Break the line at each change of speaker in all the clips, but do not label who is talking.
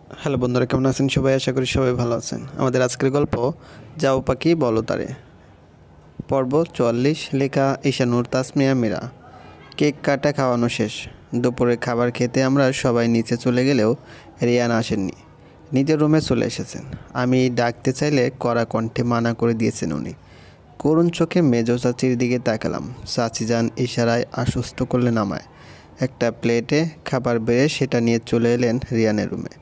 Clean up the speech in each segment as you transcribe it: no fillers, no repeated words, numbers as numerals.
Hello বন্ধুরা, কেমন আছেন সবাই? আশা করি সবাই ভালো আছেন। আমাদের আজকের গল্প যাও পাখি বলো তারে, পর্ব 44, লেখা ঈশানুর তাসমিয়া মীরা। কেক কাটা খাওয়ানো শেষ। দুপুরে খাবার খেতে আমরা সবাই নিচে চলে গেলেও রিয়ান আসেননি। নিজের রুমে চলে এসেছেন। আমি ডাকতে চাইলে কড়া কণ্ঠে মানা করে দিয়েছেন উনি। করুণ চোখে মেজো চাচির দিকে তাকালাম। চাচি যান ইশারায় আশ্বস্ত করলেন আমায়। একটা প্লেটে খাবার বেড়ে সেটা নিয়ে চলে এলেন রিয়ানের রুমে।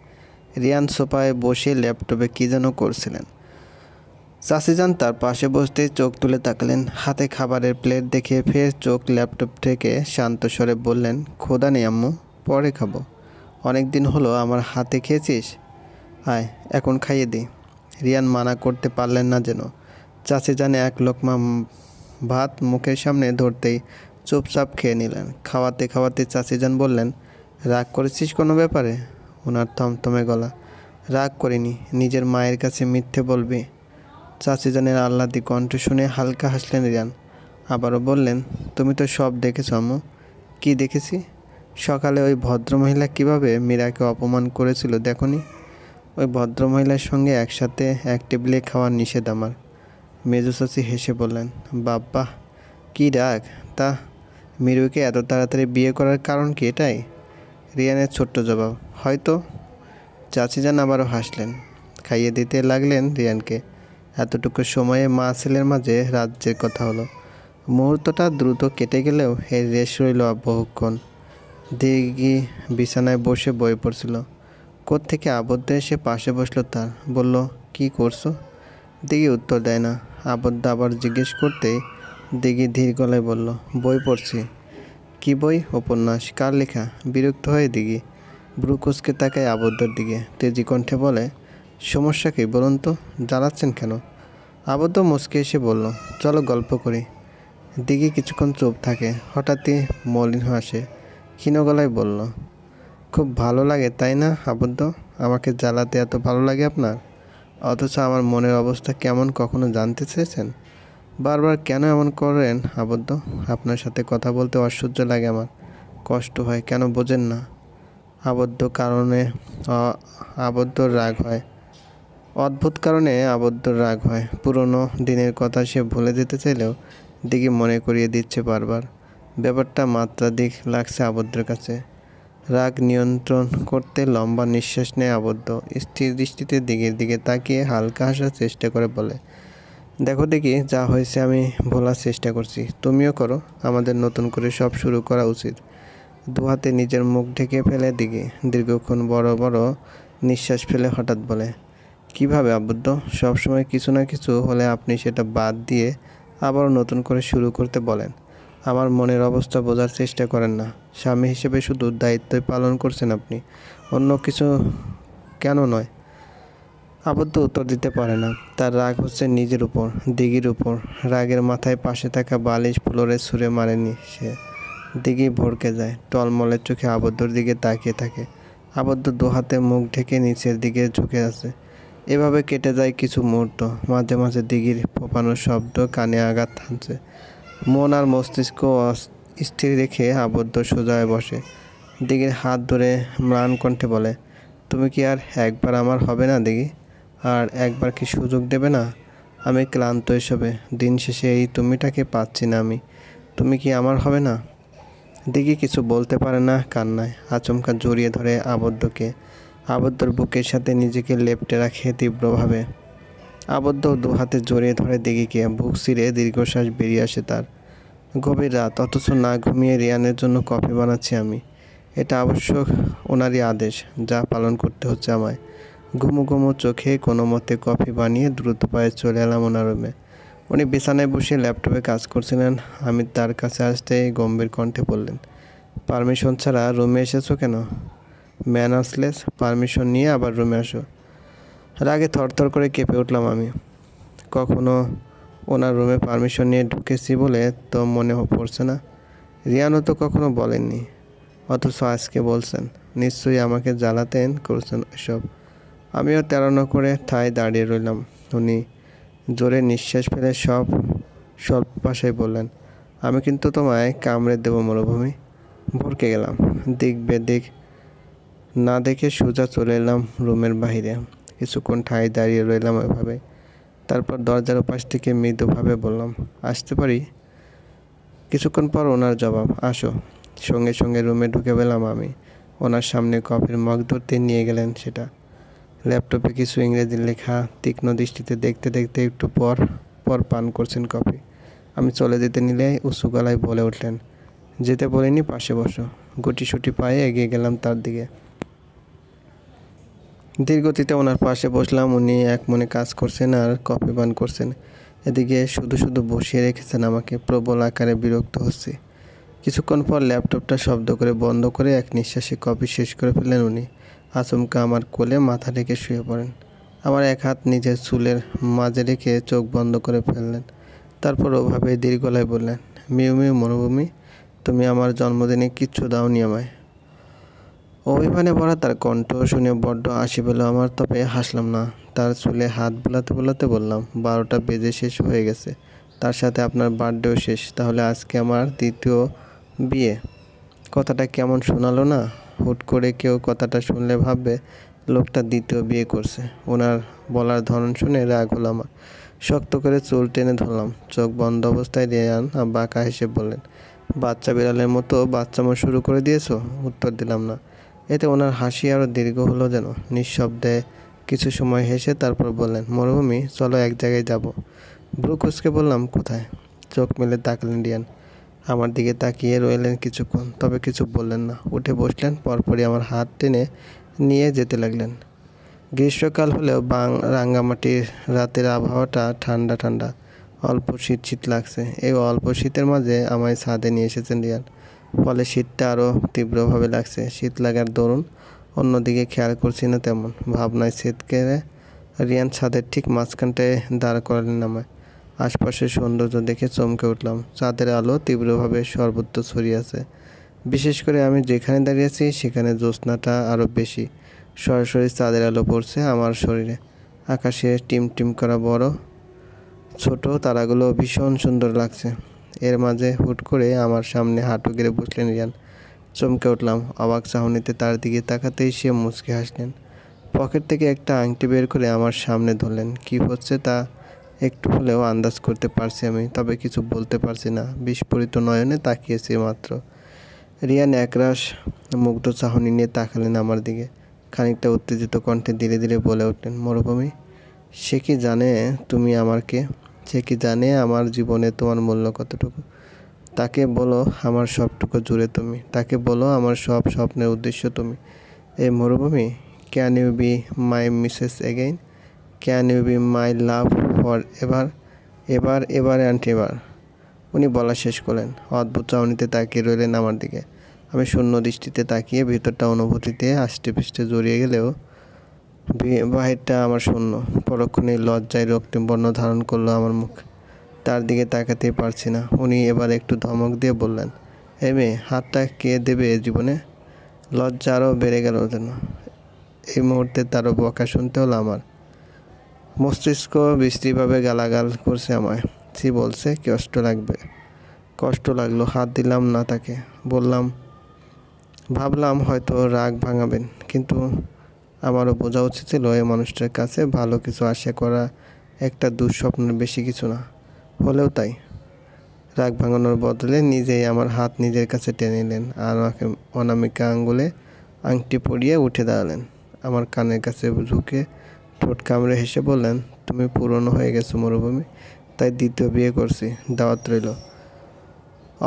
রিয়ান সোফায় বসে ল্যাপটপে কী যেন করছিলেন। চাচিজান তার পাশে বসতে চোখ তুলে তাকালেন। হাতে খাবারের প্লেট দেখে ফের চোখ ল্যাপটপ থেকে শান্ত স্বরে বললেন, খোদা নেই আম্মু, পরে খাবো। অনেক দিন হলো আমার হাতে খেয়েছিস, আয় এখন খাইয়ে দিই। রিয়ান মানা করতে পারলেন না যেন। চাচিজানে এক লোকমা ভাত মুখের সামনে ধরতেই চুপচাপ খেয়ে নিলেন। খাওয়াতে খাওয়াতে চাচিজান বললেন, রাগ করেছিস কোনো ব্যাপারে? ওনার থমথমে গলা, রাগ করিনি, নিজের মায়ের কাছে মিথ্যে বলবি? চাচিজানের আহ্লাদি কণ্ঠ শুনে হালকা হাসলেন রিয়ান। আবারও বললেন, তুমি তো সব দেখেছ আম্মু। কী দেখেছি? সকালে ওই ভদ্রমহিলা কিভাবে মীরাকে অপমান করেছিল দেখনি? ওই ভদ্রমহিলার সঙ্গে একসাথে এক টেবিলে খাওয়ার নিষেধ আমার। মেজো চাচি হেসে বললেন, বাব্বা কী রাগ! তা মিরুকে এত তাড়াতাড়ি বিয়ে করার কারণ কি এটাই? রিয়ানের ছোট্ট জবাব, হয়তো। চাচিজান আবারও হাসলেন। খাইয়ে দিতে লাগলেন রিয়ানকে। এতটুকু সময়ে মা ছেলের মাঝে রাজ্যের কথা হলো। মুহূর্তটা দ্রুত কেটে গেলেও এর রেশ রইল বহুক্ষণ। দিঘি বিছানায় বসে বই পড়ছিল। কোত্থেকে আবদ্ধ এসে পাশে বসলো তার। বলল, কি করছো? দিঘি উত্তর দেয় না। আবদ্ধ আবার জিজ্ঞেস করতেই দিঘি ধীর গলায় বলল, বই পড়ছি। কি বই? উপন্যাস। কার লেখা? বিরক্ত হয়ে দিঘি ব্রু কুঁচকে তাকায় আবদ্ধর দিকে। তেজি কণ্ঠে বলে, সমস্যা কি বলুন তো, জ্বালাচ্ছেন কেন? আবদ্ধ মুচকে এসে বলল, চলো গল্প করি। দিঘি কিছুক্ষণ চুপ থাকে। হঠাৎই মলিন হাসে, ক্ষীণ গলায় বলল, খুব ভালো লাগে তাই না আবদ্ধ? আমাকে জ্বালাতে এত ভালো লাগে আপনার? অথচ আমার মনের অবস্থা কেমন কখনো জানতে চেয়েছেন? বারবার কেন এমন করেন আবদ্ধ? আপনার সাথে কথা বলতে অসহ্য লাগে আমার, কষ্ট হয়, কেন বোঝেন না? আবদ্ধ কারণে আবদ্ধর রাগ হয়। অদ্ভুত কারণে আবদ্ধর রাগ হয়। পুরনো দিনের কথা সে ভুলে যেতে চাইলেও দিঘি মনে করিয়ে দিচ্ছে বারবার। ব্যাপারটা মাত্রাধিক লাগছে আবদ্ধর কাছে। রাগ নিয়ন্ত্রণ করতে লম্বা নিঃশ্বাস নেয় আবদ্ধ। স্থির দৃষ্টিতে দিঘির দিকে তাকিয়ে হালকা হাসার চেষ্টা করে বলে, দেখো দেখি, যা হয়েছে আমি ভোলার চেষ্টা করছি, তুমিও করো। আমাদের নতুন করে সব শুরু করা উচিত। দুহাতে নিজের মুখ ঢেকে ফেলে দিঘি দীর্ঘক্ষণ বড় বড় নিঃশ্বাস ফেলে হঠাৎ বলে, কিভাবে আবদ্ধ? সবসময় কিছু না কিছু হলে আপনি সেটা বাদ দিয়ে আবারও নতুন করে শুরু করতে বলেন। আমার মনের অবস্থা বোঝার চেষ্টা করেন না। স্বামী হিসেবে শুধু দায়িত্বই পালন করছেন আপনি, অন্য কিছু কেন নয়? আবদ্ধ উত্তর দিতে পারে না। তার রাগ হচ্ছে নিজের উপর, দিঘির উপর। রাগের মাথায় পাশে থাকা বালিশ ফ্লোরে ছুঁড়ে মারেনি সে। দিঘি ভড়কে যায়, টলমলের চোখে আবদ্ধর দিকে তাকিয়ে থাকে। আবদ্ধ দুহাতে মুখ ঢেকে নিচের দিকে ঝুঁকে আছে। এভাবে কেটে যায় কিছু মুহূর্ত। মাঝে মাঝে দিঘির ফোঁপানোর শব্দ কানে আঘাত হানছে। মন আর মস্তিষ্ক স্থির রেখে আবদ্ধ সোজা হয়ে বসে। দিঘির হাত ধরে ম্লান কণ্ঠে বলে, তুমি কি আর একবার আমার হবে না দিঘি? আর একবার কি সুযোগ দেবে না? আমি ক্লান্ত এসবে। দিন শেষে এই তুমিটাকে পাচ্ছি না আমি। তুমি কি আমার হবে না? দিঘি কিছু বলতে পারে না। কান্নায় আচমকা জড়িয়ে ধরে আবদ্ধকে। আবদ্ধর বুকের সাথে নিজেকে লেপ্টে রাখে তীব্রভাবে। আবদ্ধ দু হাতে জড়িয়ে ধরে দিঘিকে। বুক চিরে দীর্ঘশ্বাস বেরিয়ে আসে তার। গভীর রাত, অথচ না ঘুমিয়ে রিয়ানের জন্য কফি বানাচ্ছি আমি। এটা আবশ্যক ওনারই আদেশ, যা পালন করতে হচ্ছে আমায়। ঘুমু ঘুমু চোখে কোনো মতে কফি বানিয়ে দ্রুত পায়ে চলে এলাম ওনার রুমে। উনি বিছানায় বসে ল্যাপটপে কাজ করছিলেন। আমি তার কাছে আসতেই গম্ভীর কণ্ঠে বললেন, পারমিশন ছাড়া রুমে এসেছো কেন? ম্যানার্সলেস। পারমিশন নিয়ে আবার রুমে আসো। রাগে থরথর করে কেঁপে উঠলাম আমি। কখনো ওনার রুমে পারমিশন নিয়ে ঢুকেছি বলে তো মনে পড়ছে না। রিয়ানও তো কখনো বলেননি, অথচ আজকে বলছেন। নিশ্চয়ই আমাকে জ্বালাতেন করছেন এসব। আমিও তেড়ানো করে ঠায় দাঁড়িয়ে রইলাম। উনি জোরে নিঃশ্বাস ফেলে স্বল্প ভাষায় বললেন, আমি কিন্তু তোমায় কামড়ে দেবো মরুভূমি। ভরকে গেলাম। দিক বেদিক না দেখে সোজা চলে এলাম রুমের বাইরে। কিছুক্ষণ ঠায় দাঁড়িয়ে রইলাম ওইভাবে। তারপর দরজার ওপাশ থেকে মৃদুভাবে বললাম, আসতে পারি? কিছুক্ষণ পর ওনার জবাব, আসো। সঙ্গে সঙ্গে রুমে ঢুকে পেলাম আমি। ওনার সামনে কফির মগ ধরতে নিয়ে গেলেন সেটা। ল্যাপটপে কিছু ইংরেজি লেখা তীক্ষ্ণ দৃষ্টিতে দেখতে দেখতে একটু পর পর পান করছেন কফি। আমি চলে যেতে নিলে উঁচু গলায় বলে উঠলেন, যেতে বলিনি, পাশে বসো। গুটিসুটি পায়ে এগিয়ে গেলাম তার দিকে। ধীরগতিতে ওনার পাশে বসলাম। উনি এক মনে কাজ করছেন আর কফি পান করছেন। এদিকে শুধু শুধু বসিয়ে রেখেছেন আমাকে। প্রবল আকারে বিরক্ত হচ্ছে। কিছুক্ষণ পর ল্যাপটপটা শব্দ করে বন্ধ করে এক নিঃশ্বাসে কফি শেষ করে ফেললেন উনি। আচমকা আমার কোলে মাথা রেখে শুয়ে পড়েন। আমার এক হাত নিজের চুলের মাঝে রেখে চোখ বন্ধ করে ফেললেন। তারপর ওভাবে দীর্ঘ গলায় বললেন, মিউ মিউ মরুভূমি, তুমি আমার জন্মদিনে কিচ্ছু দাওনি আমায়। অভিমানে ভরা তার কণ্ঠ শুনে বড্ড হাসি পেল আমার, তবে হাসলাম না। তার চুলে হাত বোলাতে বোলাতে বললাম, 12টা বেজে শেষ হয়ে গেছে, তার সাথে আপনার বার্থডেও শেষ, তাহলে আজকে আমার দ্বিতীয় বিয়ে। কথাটা কেমন শোনালো না? হুট করে কেউ কথাটা শুনলে ভাববে লোকটা দ্বিতীয় বিয়ে করছে। ওনার বলার ধরন শুনে রাগ হলো আমার। শক্ত করে চুল টেনে ধরলাম। চোখ বন্ধ অবস্থায় রেয়ান বাঁকা হেসে বললেন, বাচ্চা বিড়ালের মতো বাচ্চামো শুরু করে দিয়েছো? উত্তর দিলাম না। এতে ওনার হাসি আরও দীর্ঘ হলো যেন। নিঃশব্দে কিছু সময় হেসে তারপর বললেন, মরুভূমি, চলো এক জায়গায় যাব। ভ্রু কুঁচকে বললাম, কোথায়? চোখ মেলে তাকালেন রিয়ান। আমার দিকে তাকিয়ে রইলেন কিছুক্ষণ, তবে কিছু বললেন না। উঠে বসলেন। পরপরই আমার হাত টেনে নিয়ে যেতে লাগলেন। গ্রীষ্মকাল হলেও রাঙ্গামাটির রাতের আবহাওয়াটা ঠান্ডা ঠান্ডা। অল্প শীত শীত লাগছে। এই অল্প শীতের মাঝে আমায় ছাদে নিয়ে এসেছেন রিয়ান। ফলে শীতটা আরও তীব্রভাবে লাগছে। শীত লাগার দরুন অন্যদিকে খেয়াল করছি না তেমন। ভাবনায় ছেদকে রিয়ান ছাদের ঠিক মাঝখানটায় দাঁড় করালেন আমায়। আশপাশের সৌন্দর্য দেখে চমকে উঠলাম। চাঁদের আলো তীব্রভাবে সর্বত্র ছড়িয়ে আছে। বিশেষ করে আমি যেখানে দাঁড়িয়ে আছি সেখানে জ্যোৎস্নাটা আরও বেশি। সরাসরি চাঁদের আলো পড়ছে আমার শরীরে। আকাশে টিমটিম করা বড় ছোট তারাগুলো ভীষণ সুন্দর লাগছে। এর মাঝে হুট করে আমার সামনে হাঁটু গেড়ে বসলেন রিয়ান। চমকে উঠলাম। অবাক চাহনিতে তার দিকে তাকাতেই সে মুচকি হাসলেন। পকেট থেকে একটা আংটি বের করে আমার সামনে ধরলেন। কী হচ্ছে তা একটু হলেও আন্দাজ করতে পারছি আমি, তবে কিছু বলতে পারছি না। বিস্ফোরিত নয়নে তাকিয়েছি মাত্র। রিয়ান একরাশ মুগ্ধ চাহনি নিয়ে তাকালেন আমার দিকে। খানিকটা উত্তেজিত কণ্ঠে ধীরে ধীরে বলে উঠলেন, মরুভূমি, সে কি জানে তুমি আমার কে? সে কি জানে আমার জীবনে তোমার মূল্য কতটুকু? তাকে বলো আমার সবটুকু জুড়ে তুমি। তাকে বলো আমার সব স্বপ্নের উদ্দেশ্য তুমি। এই মরুভূমি, can you be my Mrs again? Can you be my love for ever? এবার এবার অ্যান্ড এভার। উনি বলা শেষ করলেন। অদ্ভুত চাহনিতে তাকিয়ে রইলেন আমার দিকে। আমি শূন্য দৃষ্টিতে তাকিয়ে ভিতরটা অনুভূতিতে আষ্টে পৃষ্ঠে জড়িয়ে গেলেও বাহিরটা আমার শূন্য। পরক্ষণেই লজ্জায় রক্তিম বর্ণ ধারণ করলো আমার মুখ। তার দিকে তাকাতেই পারছি না। উনি এবার একটু ধমক দিয়ে বললেন, হে মেয়ে, হাতটা কে দেবে জীবনে? লজ্জা আরও বেড়ে গেল যেন। এই মুহূর্তে তারও বকা শুনতে হলো আমার। মস্তিষ্ক বিশ্রীভাবে গালাগাল করছে আমায়। সে বলছে কষ্ট লাগবে। কষ্ট লাগলো। হাত দিলাম না তাকে। ভাবলাম হয়তো রাগ ভাঙাবেন, কিন্তু আমারও বোঝা উচিত ছিল এই মানুষটার কাছে ভালো কিছু আশা করা একটা দুঃস্বপ্নের বেশি কিছু না। হলেও তাই। রাগ ভাঙানোর বদলে নিজেই আমার হাত নিজের কাছে টেনে নিলেন আর আমাকে অনামিকা আঙ্গুলে আংটি পরিয়ে উঠে দাঁড়ালেন। আমার কানের কাছে ঝুঁকে ঠোঁট কামড়ে হেসে বললেন, তুমি পুরনো হয়ে গেছো মরুভূমি, তাই দ্বিতীয় বিয়ে করছি, দাওয়াত রইল।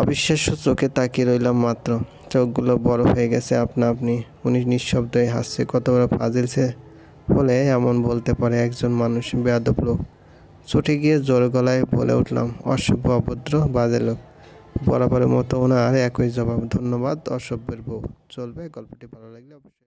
অবিশ্বাস্য চোখে তাকিয়ে রইলাম মাত্র। চোখগুলো বড় হয়ে গেছে আপনা আপনি। উনি নিঃশব্দে হাসছে। কত বড় ফাজিল সে হলে এমন বলতে পারে একজন মানুষ, বেয়াদব লোক। ছুটে গিয়ে জোর গলায় বলে উঠলাম, অসভ্য, অভদ্র, বাজে লোক। বরাবরের মতো ওনার একই জবাব, ধন্যবাদ অসভ্যের বউ। চলবে? গল্পটি ভালো লাগলে অবশ্যই।